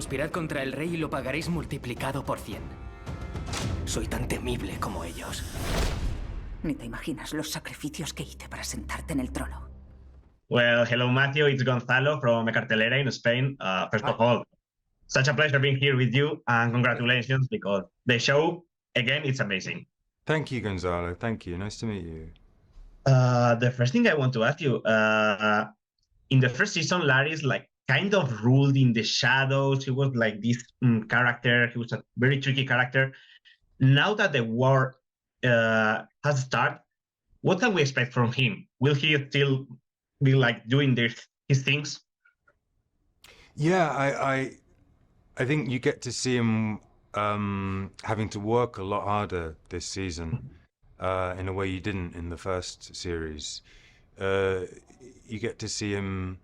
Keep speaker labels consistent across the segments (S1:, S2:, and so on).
S1: Conspirad contra el rey y lo pagaréis multiplicado por 100. Soy tan temible como ellos.
S2: Ni te imaginas los sacrificios que hice para sentarte en el trono.
S3: Well, hello, Matthew. It's Gonzalo from Cartelera in Spain. First of all, such a pleasure being here with you, and congratulations, because the show, again, it's amazing.
S4: Thank you, Gonzalo. Thank you. Nice to meet you.
S3: The first thing I want to ask you, in the first season, Larys kind of ruled in the shadows. He was like this character. He was a very tricky character. Now that the war has started, what can we expect from him? Will he still be doing his things?
S4: Yeah, I think you get to see him having to work a lot harder this season in a way you didn't in the first series. You get to see him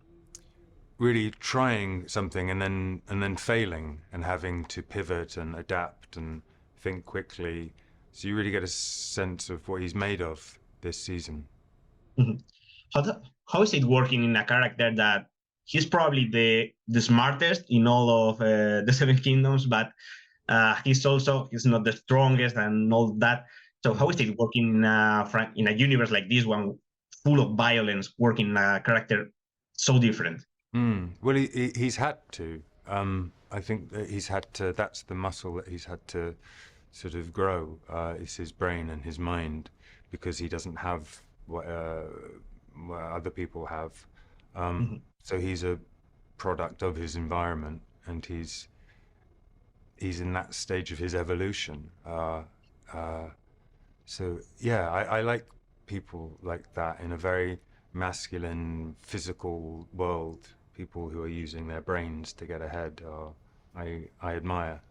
S4: really trying something and then failing and having to pivot and adapt and think quickly. So you really get a sense of what he's made of this season.
S3: Mm-hmm. How is it working in a character that he's probably the smartest in all of the Seven Kingdoms, but he's not the strongest and all that. So how is it working in a universe like this one, full of violence, working in a character so different?
S4: Well, he's had to. I think that he's had to. That's the muscle that he's had to sort of grow. Is his brain and his mind, because he doesn't have what other people have. So he's a product of his environment, and he's in that stage of his evolution. So yeah, I like people like that in a very masculine, physical world. People who are using their brains to get ahead. I admire.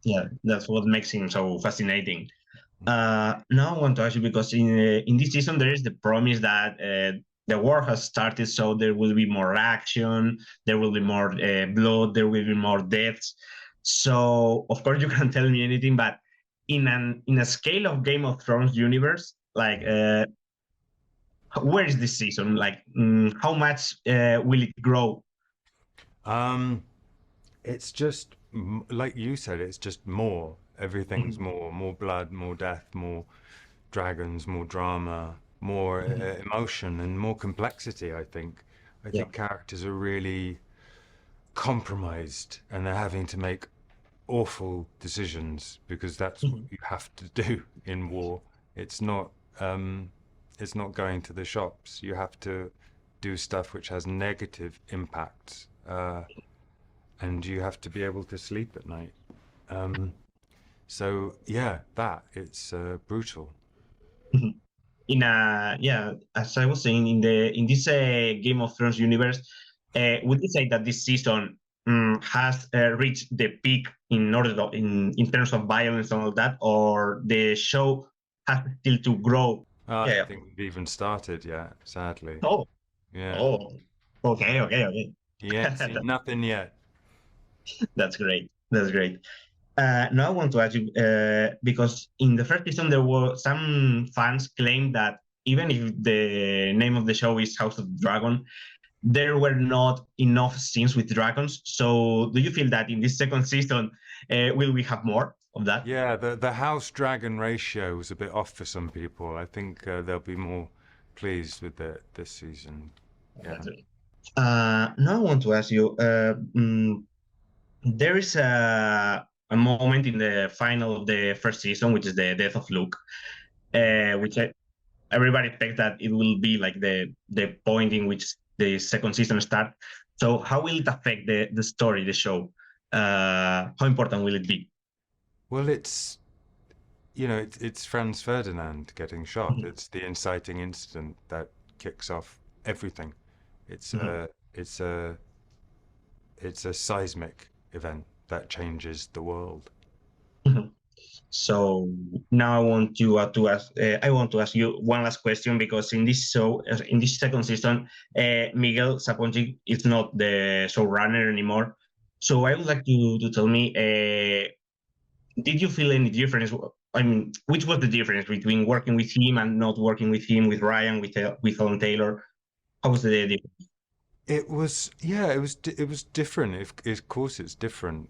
S3: Yeah, that's what makes him so fascinating. Now I want to ask you, because in this season there is the promise that the war has started, so there will be more action, there will be more blood, there will be more deaths. So of course you can tell me anything, but in a scale of Game of Thrones universe, where is this season? How much will it grow?
S4: It's just like you said. It's just more. Everything's more blood, more death, more dragons, more drama, more emotion, and more complexity. I think characters are really compromised, and they're having to make awful decisions, because that's what you have to do in war. It's not going to the shops. You have to do stuff which has negative impacts, and you have to be able to sleep at night. So yeah, it's brutal.
S3: As I was saying, in this Game of Thrones universe, would you say that this season has reached the peak in terms of violence and all that, or the show has still to grow?
S4: I think we've even started yet, sadly.
S3: Oh,
S4: yeah.
S3: Oh, okay.
S4: Yeah, nothing yet.
S3: That's great. Now I want to ask you, because in the first season there were some fans claim that even if the name of the show is House of the Dragon, there were not enough scenes with dragons. So do you feel that in this second season, will we have more of that?
S4: Yeah, the house dragon ratio was a bit off for some people. I think they'll be more pleased with this season. Yeah.
S3: Now I want to ask you, there is a moment in the final of the first season, which is the death of Luke, which everybody expects that it will be like the point in which the second season starts. So how will it affect the story, the show? How important will it be?
S4: Well, it's Franz Ferdinand getting shot. It's the inciting incident that kicks off everything. It's a seismic event that changes the world.
S3: So now I want to ask you one last question, because in this show, in this second season, Miguel Sapochnik is not the showrunner anymore. So I would like you to tell me, did you feel any difference? I mean, which was the difference between working with him and not working with him, with Ryan, with Alan Taylor? How was the difference?
S4: It was, yeah, it was different. Of course, it's different.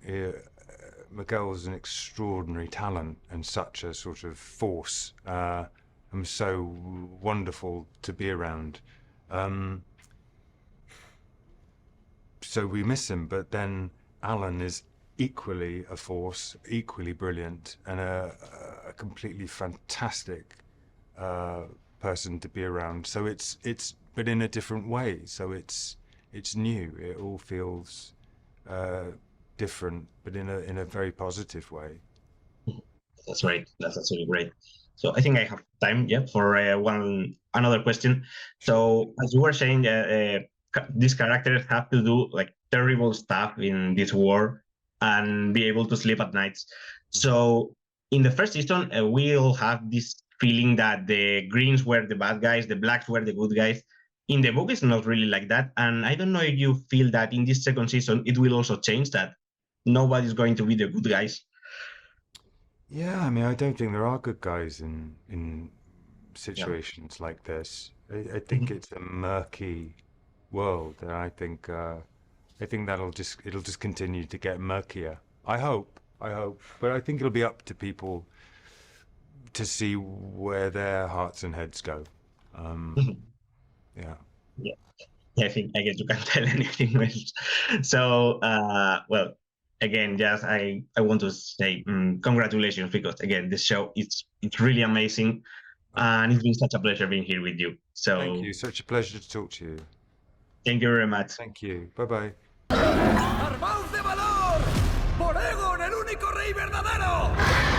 S4: Miguel's an extraordinary talent and such a sort of force, and so wonderful to be around. So we miss him, but then Alan is equally a force, equally brilliant, and a completely fantastic person to be around. So it's but in a different way. So it's new. It all feels different, but in a very positive way.
S3: That's right. That's absolutely great. So I think I have time, yeah, for another question. So as you were saying, these characters have to do like terrible stuff in this war and be able to sleep at nights. So in the first season, we all have this feeling that the greens were the bad guys, the blacks were the good guys. In the book, it's not really like that. And I don't know if you feel that in this second season, it will also change that nobody's going to be the good guys.
S4: Yeah, I mean, I don't think there are good guys in situations like this. I think it's a murky world, and I think it'll just continue to get murkier. I hope, but I think it'll be up to people to see where their hearts and heads go. Yeah.
S3: I think I guess you can't tell anything else. So, well, again, just I want to say congratulations, because again, this show it's really amazing, and it's been such a pleasure being here with you. So
S4: Thank you. Such a pleasure to talk to you.
S3: thank you very much.
S4: Thank you. Bye bye.
S5: ¡Armaos de valor! ¡Por Egon, el único rey verdadero!